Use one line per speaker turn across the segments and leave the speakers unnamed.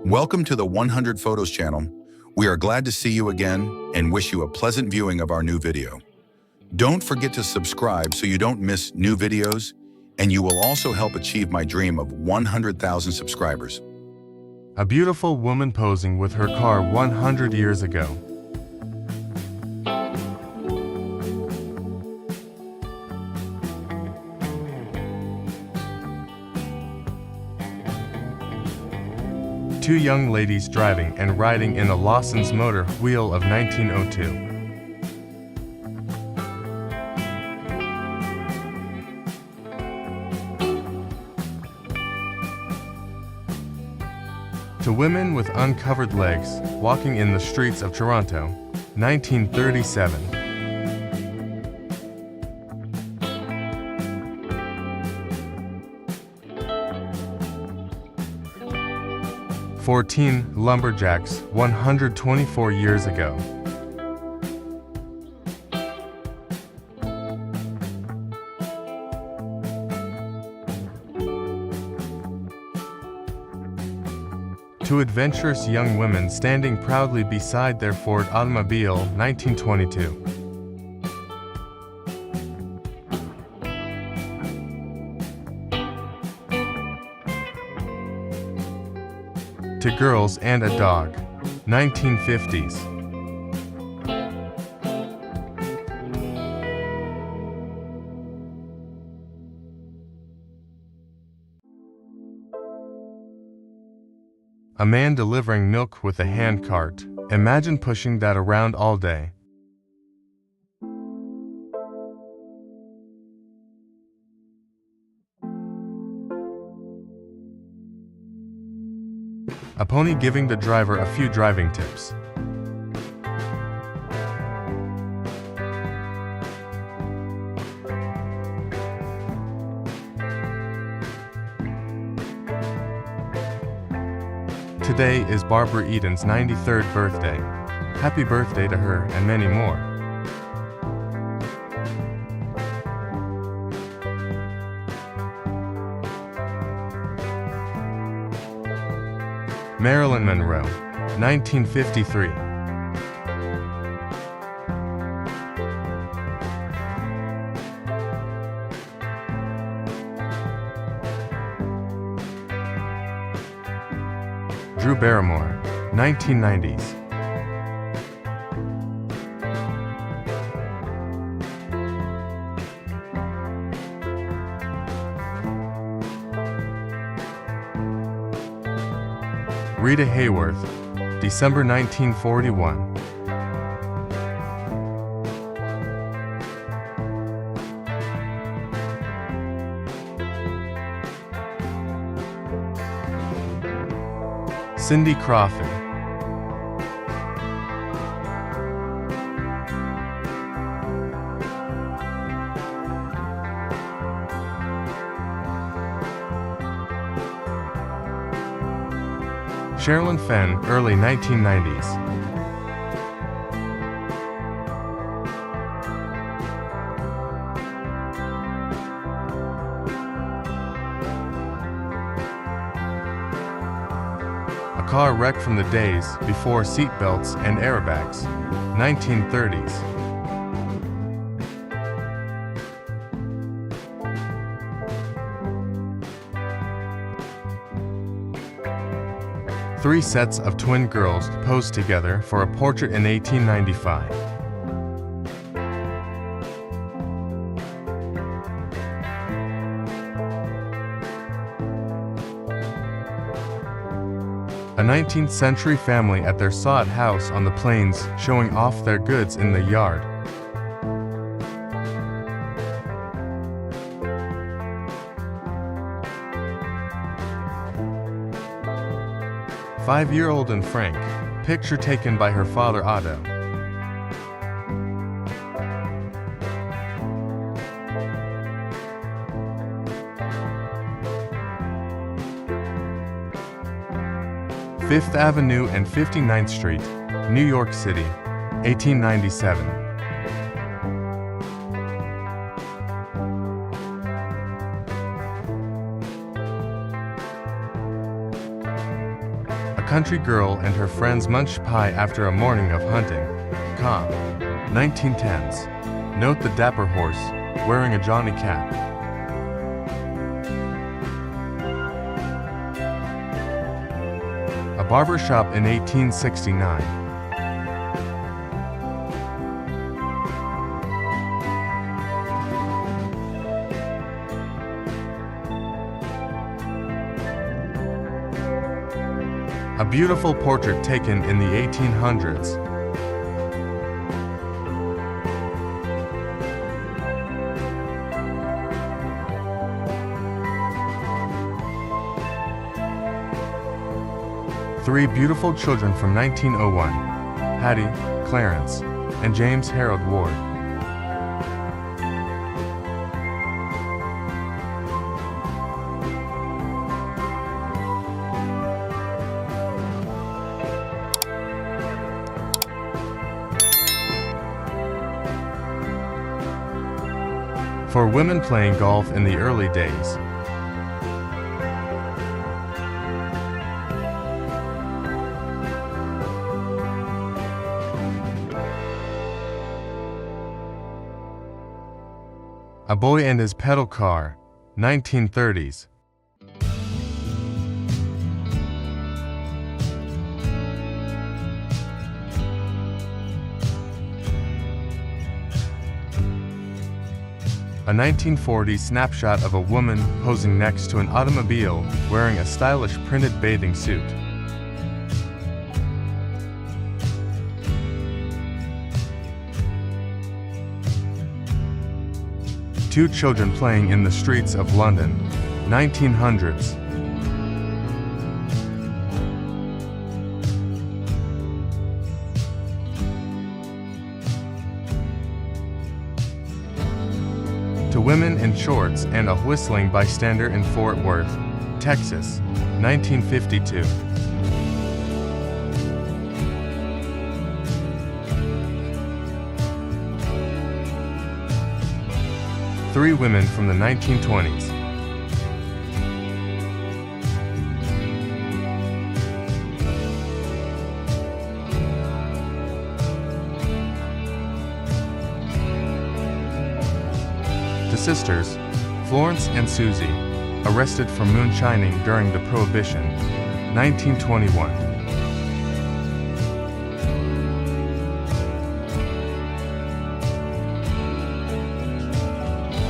Welcome to the 100 Photos channel. We are glad to see you again and wish you a pleasant viewing of our new video. Don't forget to subscribe so you don't miss new videos, and you will also help achieve my dream of 100,000 subscribers.
A beautiful woman posing with her car 100 years ago. Two young ladies driving and riding in a Lawson's motor wheel of 1902. To women with uncovered legs walking in the streets of Toronto, 1937. "14 lumberjacks 124 years ago." Two adventurous young women standing proudly beside their Ford automobile, 1922. To girls and a dog, 1950s. A man delivering milk with a hand cart. Imagine pushing that around all day. A pony giving the driver a few driving tips. Today is Barbara Eden's 93rd birthday. Happy birthday to her and many more. Marilyn Monroe, 1953. Drew Barrymore, 1990s. Rita Hayworth, December 1941. Cindy Crawford. Sherilyn Fenn, early 1990s. A car wreck from the days before seatbelts and airbags, 1930s. Three sets of twin girls posed together for a portrait in 1895. A 19th century family at their sod house on the plains showing off their goods in the yard. Five-year-old and Frank, picture taken by her father Otto. Fifth Avenue and 59th Street, New York City, 1897. country girl and her friends munch pie after a morning of hunting. Com. 1910s. Note the dapper horse, wearing a Johnny cap. A barber shop in 1869. A beautiful portrait taken in the 1800s. Three beautiful children from 1901, Hattie, Clarence, and James Harold Ward. For women playing golf in the early days. A boy and his pedal car, 1930s. A 1940s snapshot of a woman posing next to an automobile wearing a stylish printed bathing suit. Two children playing in the streets of London, 1900s. To women in shorts and a whistling bystander in Fort Worth, Texas, 1952. Three women from the 1920s. The sisters, Florence and Susie, arrested for moonshining during the Prohibition, 1921.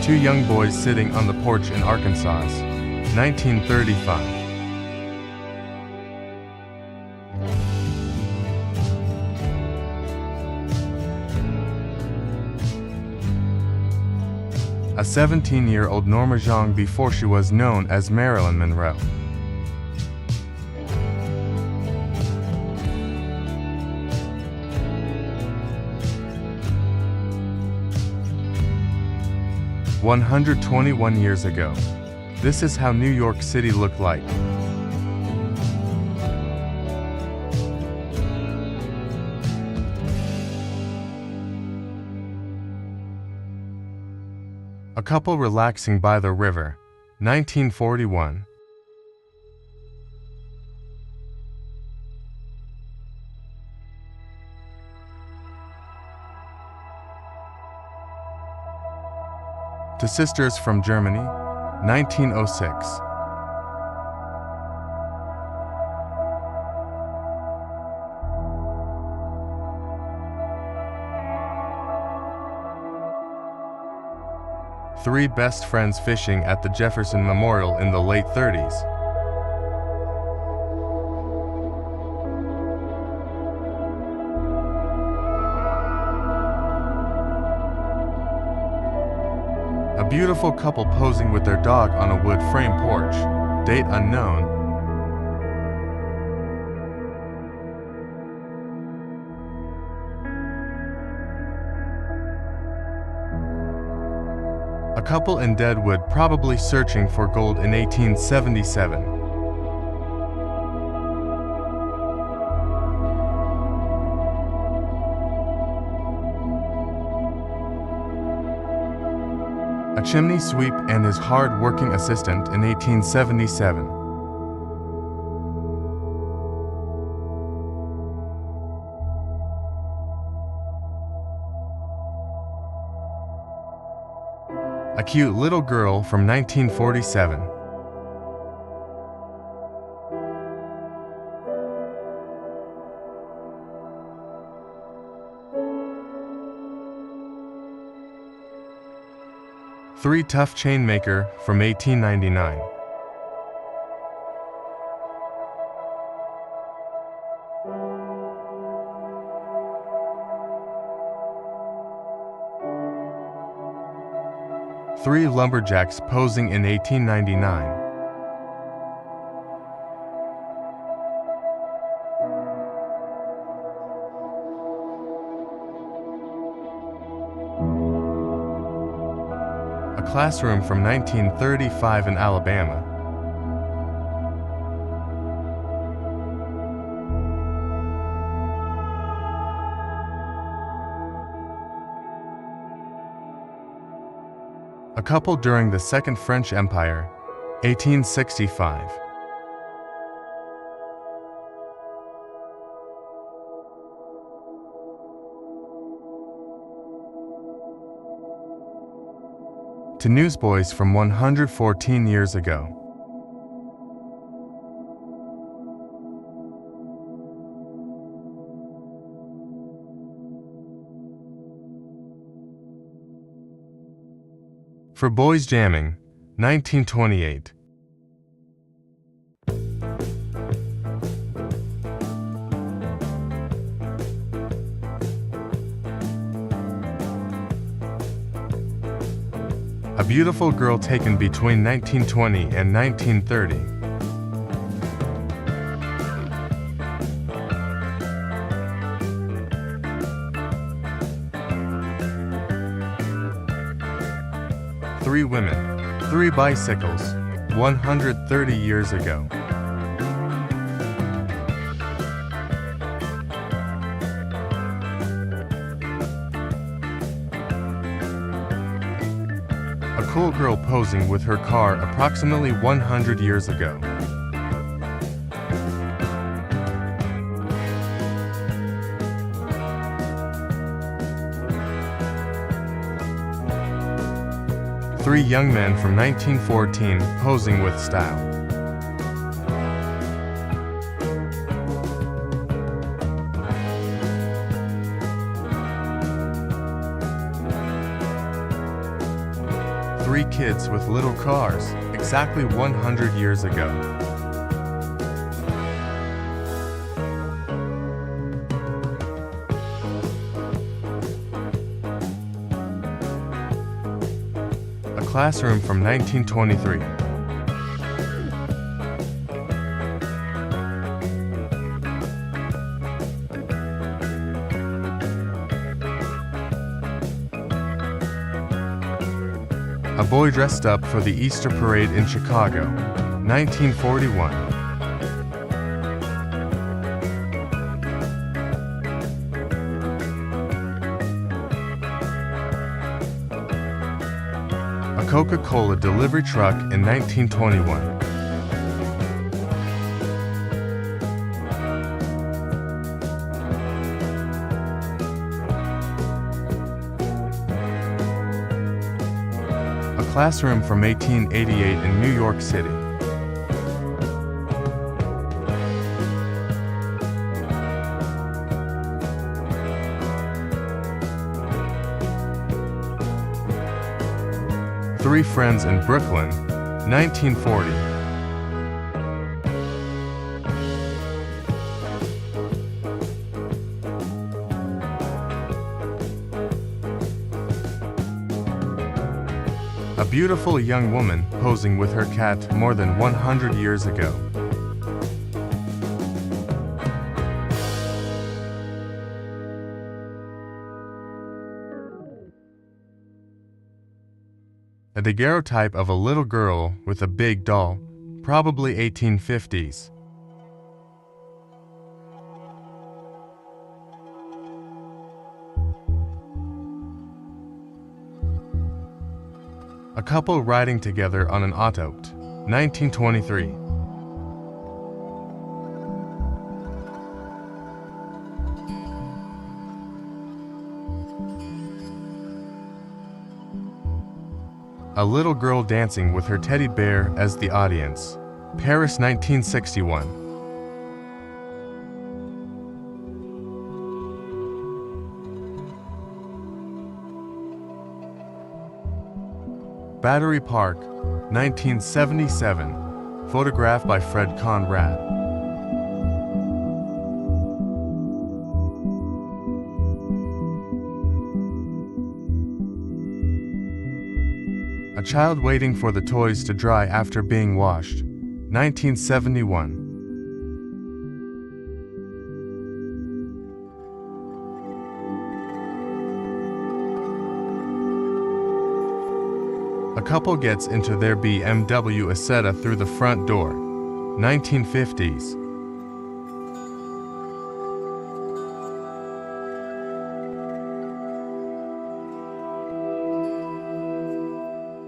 Two young boys sitting on the porch in Arkansas, 1935. A 17-year-old Norma Jeong before she was known as Marilyn Monroe. "121 years ago. This is how New York City looked like." A couple relaxing by the river, 1941. To sisters from Germany, 1906. Three best friends fishing at the Jefferson Memorial in the late 30s. A beautiful couple posing with their dog on a wood frame porch. Date unknown. A couple in Deadwood probably searching for gold in 1877. A chimney sweep and his hard-working assistant in 1877. A Cute Little Girl from 1947. Three Tough Chainmaker from 1899. Three Lumberjacks posing in 1899. A Classroom from 1935 in Alabama. A Couple During the Second French Empire, 1865. To Newsboys from 114 years ago. For Boys Jamming, 1928. A Beautiful Girl taken between 1920 and 1930. Three Women, Three Bicycles, 130 years ago. A cool girl posing with her car approximately 100 years ago. Three young men from 1914 posing with style. Three kids with little cars, exactly 100 years ago. A Classroom from 1923. A Boy Dressed Up for the Easter Parade in Chicago, 1941. A Coca-Cola delivery truck in 1921. A Classroom from 1888 in New York City. Three Friends in Brooklyn, 1940. A beautiful young woman posing with her cat more than 100 years ago. A daguerreotype of a little girl with a big doll, probably 1850s. A couple riding together on an auto, 1923. A little girl dancing with her teddy bear as the audience. Paris, 1961. Battery Park, 1977. Photographed by Fred Conrad. A child waiting for the toys to dry after being washed. 1971. A couple gets into their BMW Isetta through the front door. 1950s.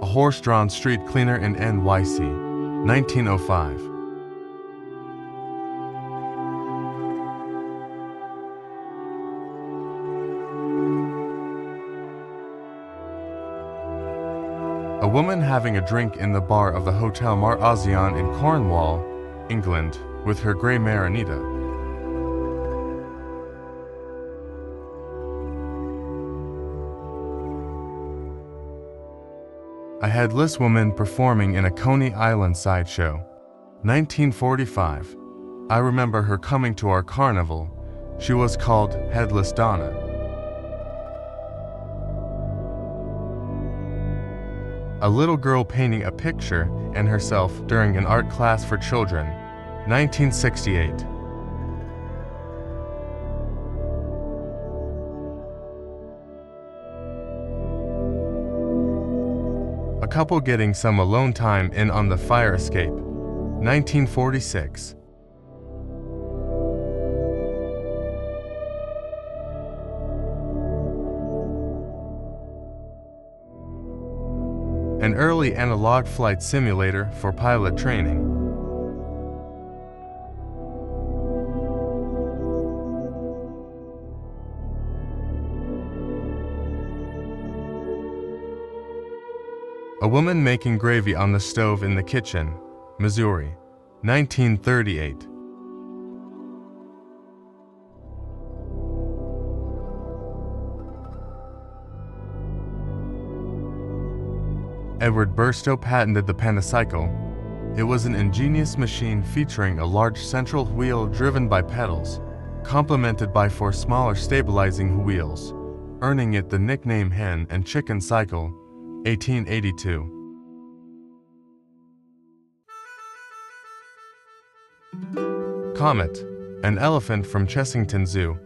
A horse-drawn street cleaner in NYC. 1905. A woman having a drink in the bar of the Hotel Mar-Azion in Cornwall, England, with her grey mare Anita. A headless woman performing in a Coney Island sideshow. 1945. I remember her coming to our carnival. She was called Headless Donna. A little girl painting a picture and herself during an art class for children. 1968. A couple getting some alone time in on the fire escape. 1946. An early analog flight simulator for pilot training. A woman making gravy on the stove in the kitchen, Missouri, 1938. Edward Burstow patented the pentacycle. It was an ingenious machine featuring a large central wheel driven by pedals, complemented by 4 smaller stabilizing wheels, earning it the nickname Hen and Chicken Cycle, 1882. Comet, an elephant from Chessington Zoo,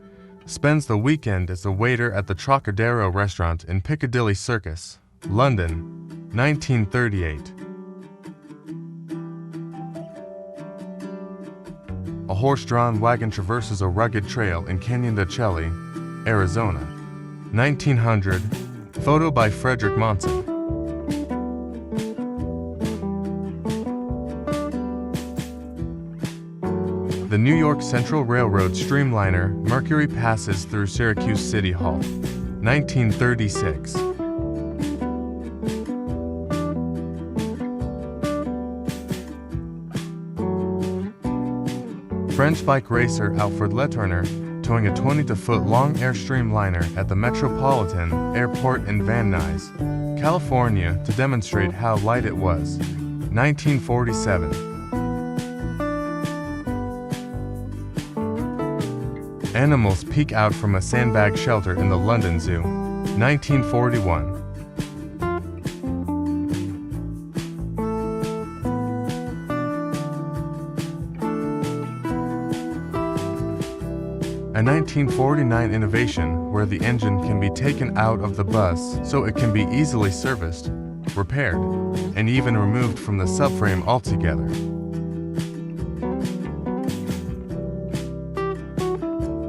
spends the weekend as a waiter at the Trocadero restaurant in Piccadilly Circus, London, 1938. A horse-drawn wagon traverses a rugged trail in Canyon-de-Chelly, Arizona, 1900. Photo by Frederick Monson. The New York Central Railroad streamliner Mercury passes through Syracuse City Hall, 1936. French bike racer Alfred Letourneau towing a 22-foot-long Airstream liner at the Metropolitan Airport in Van Nuys, California to demonstrate how light it was, 1947. Animals peek out from a sandbag shelter in the London Zoo, 1941. A 1949 innovation where the engine can be taken out of the bus so it can be easily serviced, repaired, and even removed from the subframe altogether.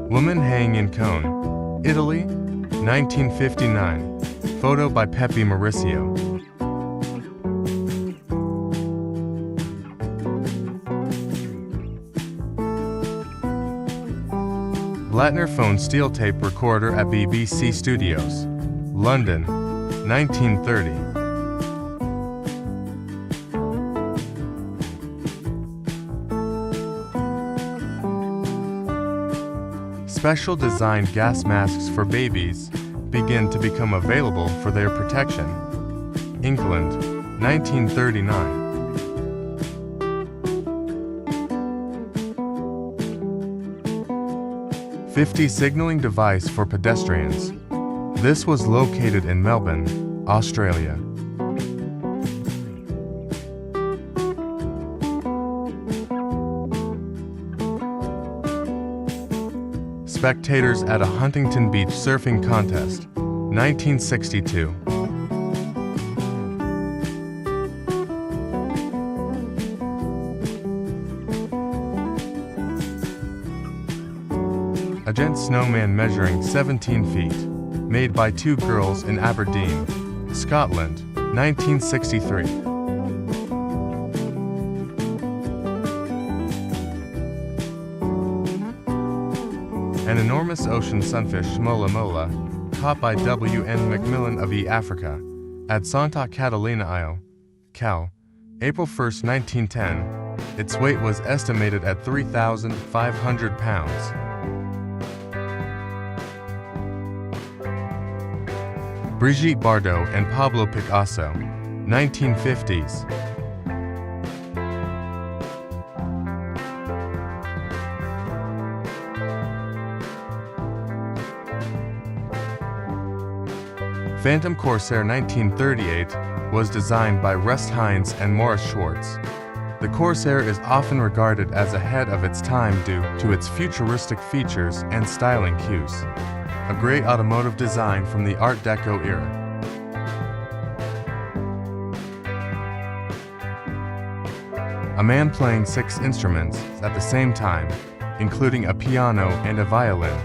Woman hanging in cone, Italy, 1959. Photo by Pepe Mauricio. Blattner phone steel tape recorder at BBC Studios, London, 1930. special designed gas masks for babies begin to become available for their protection. England, 1939. '50 signaling device for pedestrians. This was located in Melbourne, Australia. Spectators at a Huntington Beach surfing contest, 1962. A giant snowman measuring 17 feet, made by two girls in Aberdeen, Scotland, 1963. An enormous ocean sunfish mola mola, caught by W.N. Macmillan of E. Africa, at Santa Catalina Isle, Cal, April 1, 1910. Its weight was estimated at 3,500 pounds. Brigitte Bardot and Pablo Picasso, 1950s. Phantom Corsair 1938 was designed by Rust Hines and Morris Schwartz. The Corsair is often regarded as ahead of its time due to its futuristic features and styling cues. A great automotive design from the Art Deco era. A man playing 6 instruments at the same time, including a piano and a violin,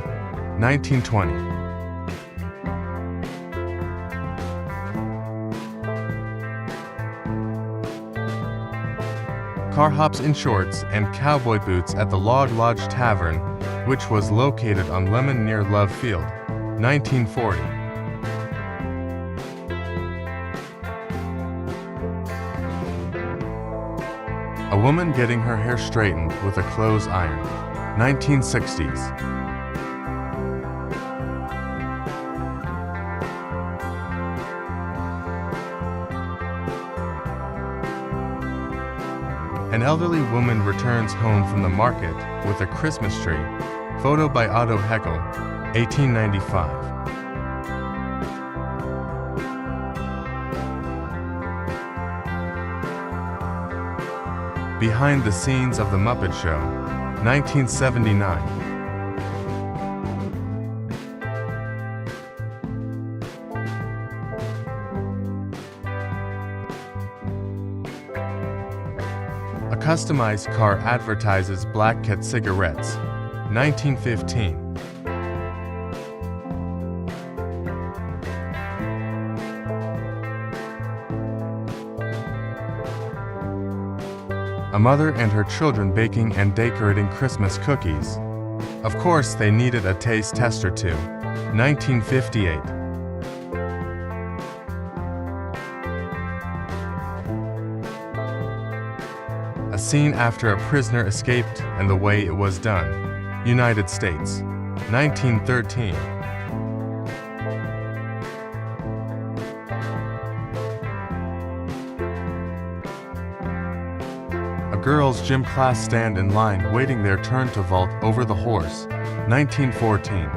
1920. Car hops in shorts and cowboy boots at the Log Lodge Tavern, which was located on Lemon near Love Field, 1940. A woman getting her hair straightened with a clothes iron, 1960s. An elderly woman returns home from the market with a Christmas tree. Photo by Otto Heckel, 1895. Behind the scenes of The Muppet Show, 1979. A customized car advertises Black Cat cigarettes, 1915. A mother and her children baking and decorating Christmas cookies. Of course, they needed a taste tester too, 1958. A scene after a prisoner escaped and the way it was done. United States, 1913. A girls' gym class stand in line waiting their turn to vault over the horse, 1914.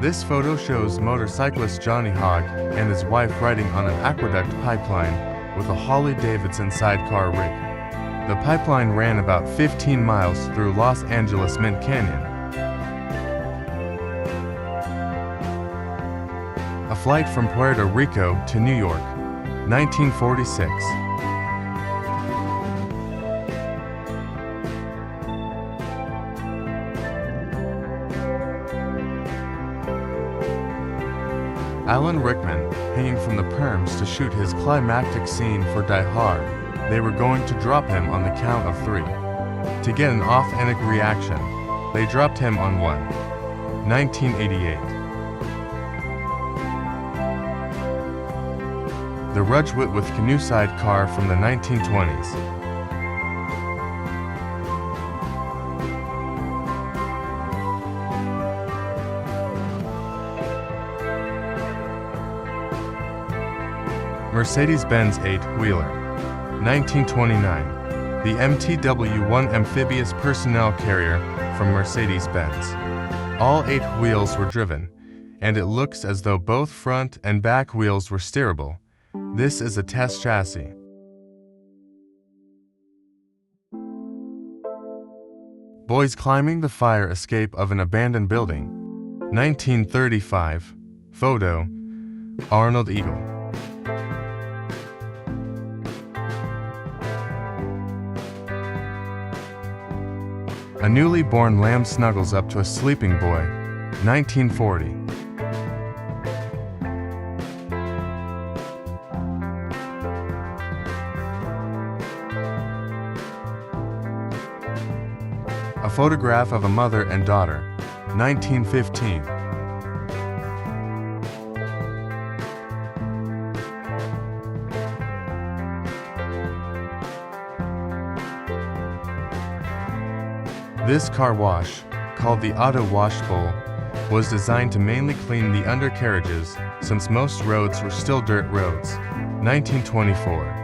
This photo shows motorcyclist Johnny Hogg and his wife riding on an aqueduct pipeline with a Harley-Davidson sidecar rig. The pipeline ran about 15 miles through Los Angeles Mint Canyon. A flight from Puerto Rico to New York, 1946. Alan Rickman, hanging from the perms to shoot his climactic scene for Die Hard. They were going to drop him on the count of 3. To get an authentic reaction, they dropped him on 1. 1988. The Rudgewit with canoe sidecar from the 1920s. Mercedes-Benz 8-wheeler. 1929. The MTW-1 amphibious personnel carrier from Mercedes-Benz. All 8 wheels were driven, and it looks as though both front and back wheels were steerable. This is a test chassis. Boys climbing the fire escape of an abandoned building. 1935. Photo. Arnold Eagle. A newly born lamb snuggles up to a sleeping boy. 1940. A photograph of a mother and daughter. 1915. This car wash, called the Auto Wash Bowl, was designed to mainly clean the undercarriages since most roads were still dirt roads. 1924.